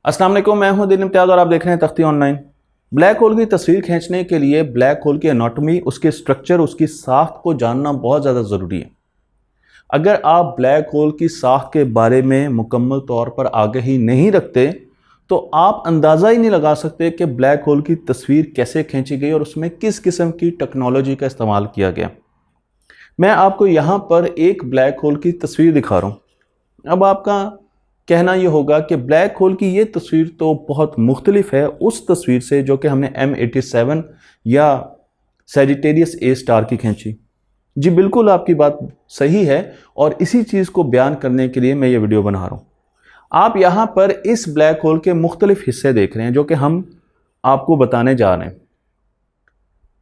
अस्सलाम वालेकुम, मैं हूं दिल इम्तियाज़ और आप देख रहे हैं तख्ती ऑनलाइन। ब्लैक होल की तस्वीर खींचने के लिए ब्लैक होल की एनाटॉमी, उसके स्ट्रक्चर, उसकी साख को जानना बहुत ज़्यादा ज़रूरी है। अगर आप ब्लैक होल की साख के बारे में मुकम्मल तौर पर आगाही नहीं रखते तो आप अंदाज़ा ही नहीं लगा सकते कि ब्लैक होल की तस्वीर कैसे खींची गई और उसमें किस किस्म की टेक्नोलॉजी का इस्तेमाल किया गया। मैं आपको यहाँ पर एक ब्लैक होल की तस्वीर दिखा रहा हूँ। अब आपका कहना ये होगा कि ब्लैक होल की ये तस्वीर तो बहुत मुख्तलिफ है उस तस्वीर से जो कि हमने M87 या सैजिटेरियस ए स्टार की खींची। जी बिल्कुल, आपकी बात सही है और इसी चीज़ को बयान करने के लिए मैं ये वीडियो बना रहा हूँ। आप यहाँ पर इस ब्लैक होल के मुख्तलिफ हिस्से देख रहे हैं जो कि हम आपको बताने जा रहे हैं।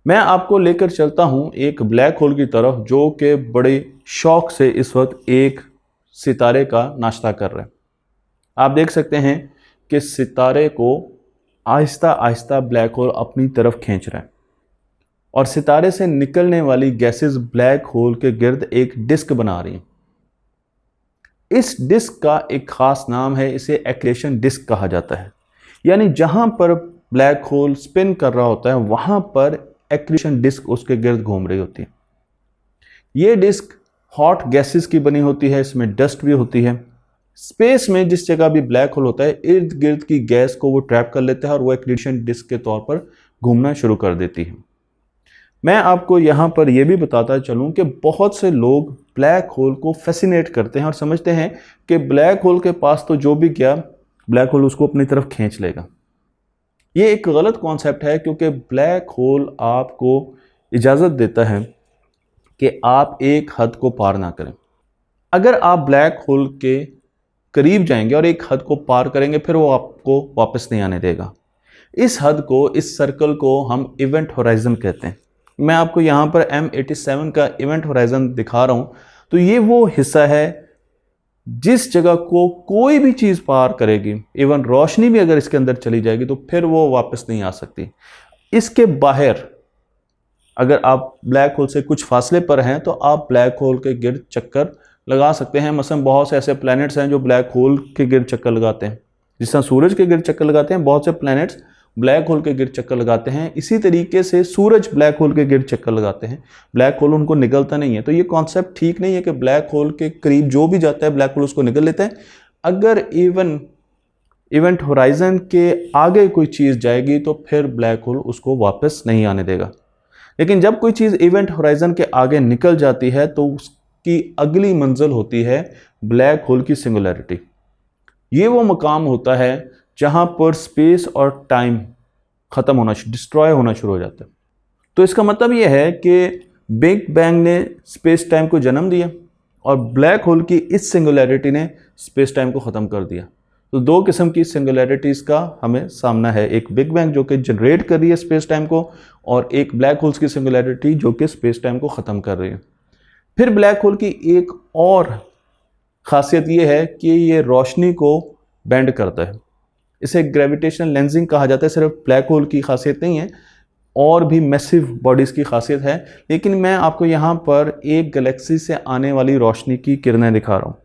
मैं आपको लेकर चलता हूँ एक ब्लैक होल की तरफ जो कि बड़े शौक से इस वक्त एक सितारे का नाश्ता कर रहे हैं। आप देख सकते हैं कि सितारे को आहिस्ता आहिस्ता ब्लैक होल अपनी तरफ खींच रहा है और सितारे से निकलने वाली गैसेस ब्लैक होल के गिर्द एक डिस्क बना रही हैं। इस डिस्क का एक ख़ास नाम है, इसे एक्रेशन डिस्क कहा जाता है। यानी जहां पर ब्लैक होल स्पिन कर रहा होता है वहां पर एक्रेशन डिस्क उसके गिर्द घूम रही होती है। ये डिस्क हॉट गैसेस की बनी होती है, इसमें डस्ट भी होती है। स्पेस में जिस जगह भी ब्लैक होल होता है इर्द गिर्द की गैस को वो ट्रैप कर लेता है और वो एक्रेशन डिस्क के तौर पर घूमना शुरू कर देती है। मैं आपको यहाँ पर यह भी बताता चलूँ कि बहुत से लोग ब्लैक होल को फैसिनेट करते हैं और समझते हैं कि ब्लैक होल के पास तो जो भी गया ब्लैक होल उसको अपनी तरफ खींच लेगा। ये एक गलत कॉन्सेप्ट है क्योंकि ब्लैक होल आपको इजाज़त देता है कि आप एक हद को पार ना करें। अगर आप ब्लैक होल के करीब जाएंगे और एक हद को पार करेंगे फिर वो आपको वापस नहीं आने देगा। इस हद को, इस सर्कल को हम इवेंट होराइजन कहते हैं। मैं आपको यहाँ पर M87 का इवेंट होराइजन दिखा रहा हूँ। तो ये वो हिस्सा है जिस जगह को कोई भी चीज़ पार करेगी, इवन रोशनी भी अगर इसके अंदर चली जाएगी तो फिर वो वापस नहीं आ सकती। इसके बाहर अगर आप ब्लैक होल से कुछ फासले पर हैं तो आप ब्लैक होल के गिर्द चक्कर लगा सकते हैं। मसलन बहुत से ऐसे प्लैनेट्स हैं जो ब्लैक होल के गिर्द चक्कर लगाते हैं। जिस तरह सूरज के गिर्द चक्कर लगाते हैं, बहुत से प्लैनेट्स ब्लैक होल के गिर्द चक्कर लगाते हैं। इसी तरीके से सूरज ब्लैक होल के गिर्द चक्कर लगाते हैं। ब्लैक होल उनको निगलता नहीं है। तो ये कॉन्सेप्ट ठीक नहीं है कि ब्लैक होल के करीब जो भी जाता है ब्लैक होल उसको निगल लेता है। अगर इवेंट होराइजन के आगे कोई चीज़ जाएगी तो फिर ब्लैक होल उसको वापस नहीं आने देगा। लेकिन जब कोई चीज़ इवेंट होराइजन के आगे निकल जाती है तो उसकी अगली मंजिल होती है ब्लैक होल की सिंगुलैरिटी। ये वो मकाम होता है जहां पर स्पेस और टाइम ख़त्म होना, डिस्ट्रॉय होना शुरू हो जाता है। तो इसका मतलब ये है कि बिग बैंग ने स्पेस टाइम को जन्म दिया और ब्लैक होल की इस सिंगुलैरिटी ने स्पेस टाइम को ख़त्म कर दिया। तो दो किस्म की सिंगुलैरिटीज़ का हमें सामना है, एक बिग बैंग जो कि जनरेट कर रही है स्पेस टाइम को और एक ब्लैक होल्स की सिंगुलैरिटी जो कि स्पेस टाइम को ख़त्म कर रही है। फिर ब्लैक होल की एक और ख़ासियत ये है कि ये रोशनी को बेंड करता है। इसे ग्रेविटेशनल लेंसिंग कहा जाता है। सिर्फ ब्लैक होल की खासियत नहीं है, और भी मैसिव बॉडीज़ की खासियत है। लेकिन मैं आपको यहाँ पर एक गैलेक्सी से आने वाली रोशनी की किरणें दिखा रहा हूँ,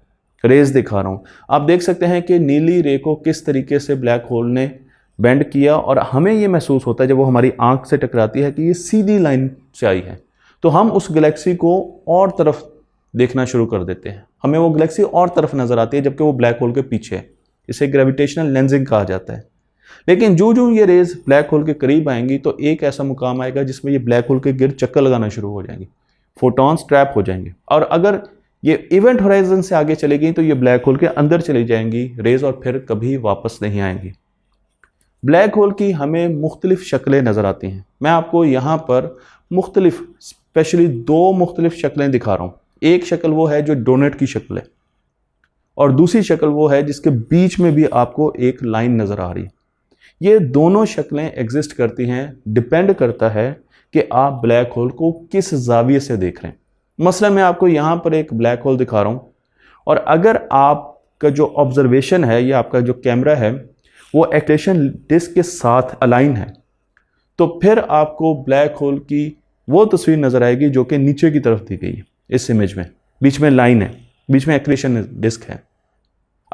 रेज दिखा रहा हूँ। आप देख सकते हैं कि नीली रे को किस तरीके से ब्लैक होल ने बेंड किया और हमें ये महसूस होता है जब वो हमारी आंख से टकराती है कि ये सीधी लाइन से आई है। तो हम उस गैलेक्सी को और तरफ देखना शुरू कर देते हैं, हमें वो गैलेक्सी और तरफ नज़र आती है जबकि वो ब्लैक होल के पीछे है। इसे ग्रेविटेशनल लेंसिंग कहा जाता है। लेकिन जो जो ये रेज ब्लैक होल के करीब आएंगी तो एक ऐसा मुकाम आएगा जिसमें ये ब्लैक होल के गिर्द चक्कर लगाना शुरू हो जाएंगी, फोटॉन्स ट्रैप हो जाएंगे। और अगर ये इवेंट होराइजन से आगे चली गई तो ये ब्लैक होल के अंदर चली जाएंगी रेज और फिर कभी वापस नहीं आएंगी। ब्लैक होल की हमें मुख्तलिफ शक्लें नज़र आती हैं। मैं आपको यहाँ पर मुख्तलिफ, स्पेशली दो मुख्तलिफ शक्लें दिखा रहा हूँ। एक शक्ल वो है जो डोनट की शक्ल है और दूसरी शक्ल वो है जिसके बीच में भी आपको एक लाइन नज़र आ रही है। ये दोनों शक्लें एग्जिस्ट करती हैं, डिपेंड करता है कि आप ब्लैक होल को किस जाविये से देख रहे हैं। मसलन मैं आपको यहाँ पर एक ब्लैक होल दिखा रहा हूँ और अगर आपका जो ऑब्जर्वेशन है या आपका जो कैमरा है वो एक्रेशन डिस्क के साथ अलाइन है तो फिर आपको ब्लैक होल की वो तस्वीर नज़र आएगी जो कि नीचे की तरफ दी गई है। इस इमेज में बीच में लाइन है, बीच में एक्रेशन डिस्क है।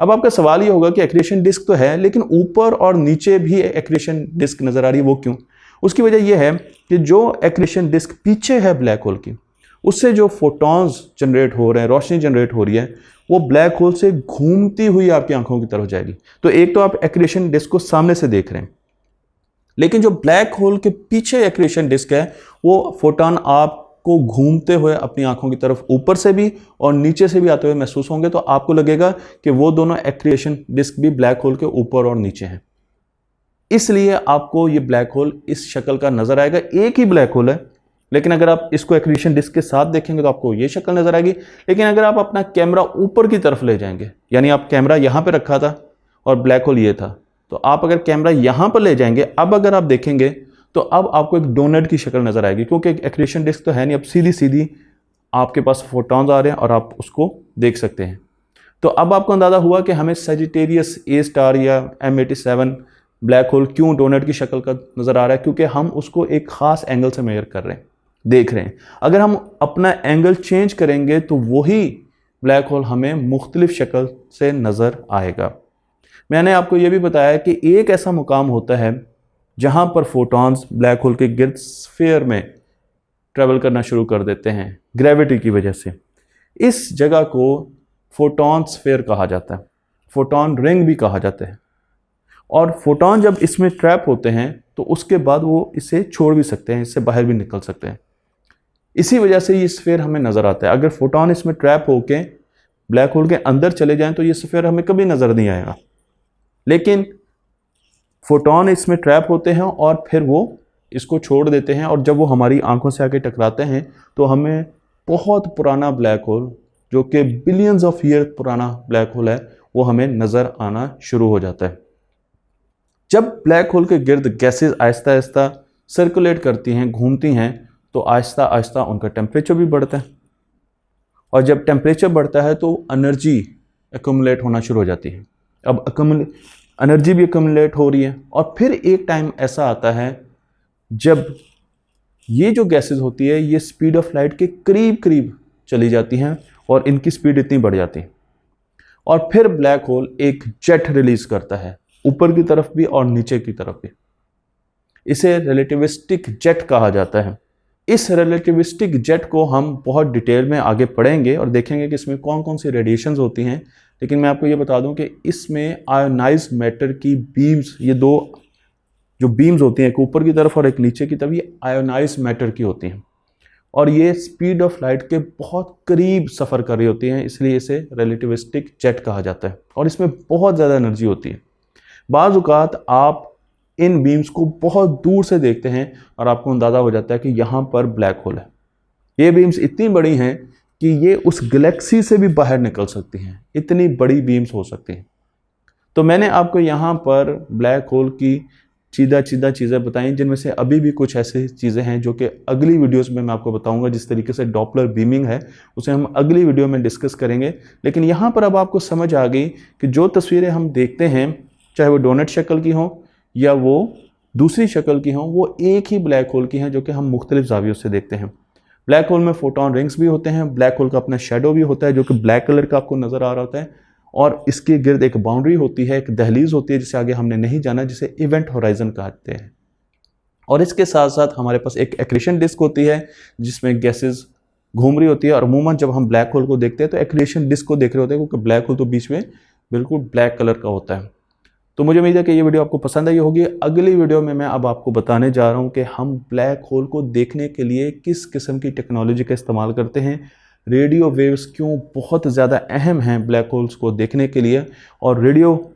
अब आपका सवाल ये होगा कि एक्रेशन डिस्क तो है, लेकिन ऊपर और नीचे भी एक्रेशन डिस्क नज़र आ रही है, वो क्यों? उसकी वजह यह है कि जो एक्रेशन डिस्क पीछे है ब्लैक होल की, उससे जो फोटॉन्स जनरेट हो रहे हैं, रोशनी जनरेट हो रही है, वो ब्लैक होल से घूमती हुई आपकी आंखों की तरफ जाएगी। तो एक तो आप एक्रेशन डिस्क को सामने से देख रहे हैं, लेकिन जो ब्लैक होल के पीछे एक्रेशन डिस्क है, वो फोटॉन आपको घूमते हुए अपनी आंखों की तरफ ऊपर से भी और नीचे से भी आते हुए महसूस होंगे। तो आपको लगेगा कि वो दोनों एक्रेशन डिस्क भी ब्लैक होल के ऊपर और नीचे हैं, इसलिए आपको ये ब्लैक होल इस शक्ल का नजर आएगा। एक ही ब्लैक होल है, लेकिन अगर आप इसको एक्रेशन डिस्क के साथ देखेंगे तो आपको ये शक्ल नजर आएगी। लेकिन अगर आप अपना कैमरा ऊपर की तरफ ले जाएंगे, यानी आप कैमरा यहां पे रखा था और ब्लैक होल ये था, तो आप अगर कैमरा यहां पर ले जाएंगे, अब अगर आप देखेंगे तो अब आपको एक डोनट की शक्ल नजर आएगी, क्योंकि एक्रेशन डिस्क तो है नहीं, अब सीधी सीधी आपके पास फोटॉन्स आ रहे हैं और आप उसको देख सकते हैं। तो अब आपको अंदाजा हुआ कि हमें सजिटेरियस ए स्टार या M87 ब्लैक होल क्यों डोनट की शक्ल का नजर आ रहा है, क्योंकि हम उसको एक खास एंगल से मेजर कर रहे हैं, देख रहे हैं। अगर हम अपना एंगल चेंज करेंगे तो वही ब्लैक होल हमें मुख्तलिफ शक्ल से नजर आएगा। मैंने आपको यह भी बताया कि एक ऐसा मुकाम होता है जहां पर फोटॉन्स ब्लैक होल के गिर्द स्फीयर में ट्रेवल करना शुरू कर देते हैं ग्रेविटी की वजह से। इस जगह को फोटॉन स्फीयर कहा जाता है, फोटॉन रिंग भी कहा जाता है। और फोटॉन जब इसमें ट्रैप होते हैं तो उसके बाद वो इसे छोड़ भी सकते हैं, इससे बाहर भी निकल सकते हैं। इसी वजह से ये स्फीयर हमें नजर आता है। अगर फोटॉन इसमें ट्रैप होके ब्लैक होल के अंदर चले जाएं तो ये स्फीयर हमें कभी नजर नहीं आएगा, लेकिन फोटॉन इसमें ट्रैप होते हैं और फिर वो इसको छोड़ देते हैं, और जब वो हमारी आंखों से आके टकराते हैं तो हमें बहुत पुराना ब्लैक होल, जो कि बिलियंस ऑफ ईयर पुराना ब्लैक होल है, वो हमें नजर आना शुरू हो जाता है। जब ब्लैक होल के गिर्द गैसेस आहिस्ता आहिस्ता सर्कुलेट करती हैं, घूमती हैं, तो आहिस्ता आहिस्ता उनका टेम्परेचर भी बढ़ता है, और जब टेम्परेचर बढ़ता है तो एनर्जी एक्यूमुलेट होना शुरू हो जाती है। अब एनर्जी भी एक्यूमुलेट हो रही है, और फिर एक टाइम ऐसा आता है जब ये जो गैसेस होती है ये स्पीड ऑफ लाइट के करीब करीब चली जाती हैं और इनकी स्पीड इतनी बढ़ जाती है, और फिर ब्लैक होल एक जेट रिलीज करता है, ऊपर की तरफ भी और नीचे की तरफ भी। इसे रिलेटिविस्टिक जेट कहा जाता है। इस रिलेटिविस्टिक जेट को हम बहुत डिटेल में आगे पढ़ेंगे और देखेंगे कि इसमें कौन कौन सी रेडिएशंस होती हैं। लेकिन मैं आपको ये बता दूं कि इसमें आयोनाइज्ड मैटर की बीम्स, ये दो जो बीम्स होती हैं, एक ऊपर की तरफ और एक नीचे की तरफ, ये आयोनाइज्ड मैटर की होती हैं, और ये स्पीड ऑफ लाइट के बहुत करीब सफ़र कर रही होती हैं, इसलिए इसे रिलेटिविस्टिक जेट कहा जाता है। और इसमें बहुत ज़्यादा एनर्जी होती है। बाज़ औक़ात आप इन बीम्स को बहुत दूर से देखते हैं और आपको अंदाज़ा हो जाता है कि यहाँ पर ब्लैक होल है। ये बीम्स इतनी बड़ी हैं कि ये उस गैलेक्सी से भी बाहर निकल सकती हैं, इतनी बड़ी बीम्स हो सकती हैं। तो मैंने आपको यहाँ पर ब्लैक होल की सीधा चीज़ें बताई, जिनमें से अभी भी कुछ ऐसी चीज़ें हैं जो कि अगली वीडियोस में मैं आपको बताऊंगा। जिस तरीके से डॉपलर बीमिंग है उसे हम अगली वीडियो में डिस्कस करेंगे। लेकिन यहाँ पर अब आपको समझ आ गई कि जो तस्वीरें हम देखते हैं, चाहे वो डोनट शक्ल की हों या वो दूसरी शक्ल की हों, वो एक ही ब्लैक होल की हैं जो कि हम मुख्तलिफ ज़ावियों से देखते हैं। ब्लैक होल में फोटॉन रिंग्स भी होते हैं, ब्लैक होल का अपना शेडो भी होता है जो कि ब्लैक कलर का आपको नज़र आ रहा होता है, और इसके गिर्द एक बाउंड्री होती है, एक दहलीज होती है जिसे आगे हमने नहीं जाना, जिसे इवेंट होराइजन कहते हैं। और इसके साथ साथ हमारे पास एक एक्रेशन डिस्क होती है जिसमें गैसेस घूम रही होती है। और अमूमन जब हम ब्लैक होल को देखते हैं तो एक्रेशन डिस्क को देख रहे होते हैं, क्योंकि ब्लैक होल तो बीच में बिल्कुल ब्लैक कलर का होता है। तो मुझे उम्मीद है कि ये वीडियो आपको पसंद आई होगी। अगली वीडियो में मैं अब आपको बताने जा रहा हूँ कि हम ब्लैक होल को देखने के लिए किस किस्म की टेक्नोलॉजी का इस्तेमाल करते हैं, रेडियो वेव्स क्यों बहुत ज़्यादा अहम हैं ब्लैक होल्स को देखने के लिए, और रेडियो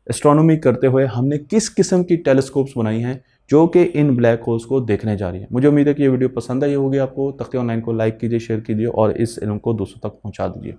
एस्ट्रोनॉमी करते हुए हमने किस किस्म की टेलीस्कोप्स बनाई हैं जो कि इन ब्लैक होल्स को देखने जा रही है। मुझे उम्मीद है कि ये वीडियो पसंद आई होगी आपको। तख्ती ऑनलाइन को लाइक कीजिए, शेयर कीजिए और इस इल्म को दूसरों तक पहुँचा दीजिए।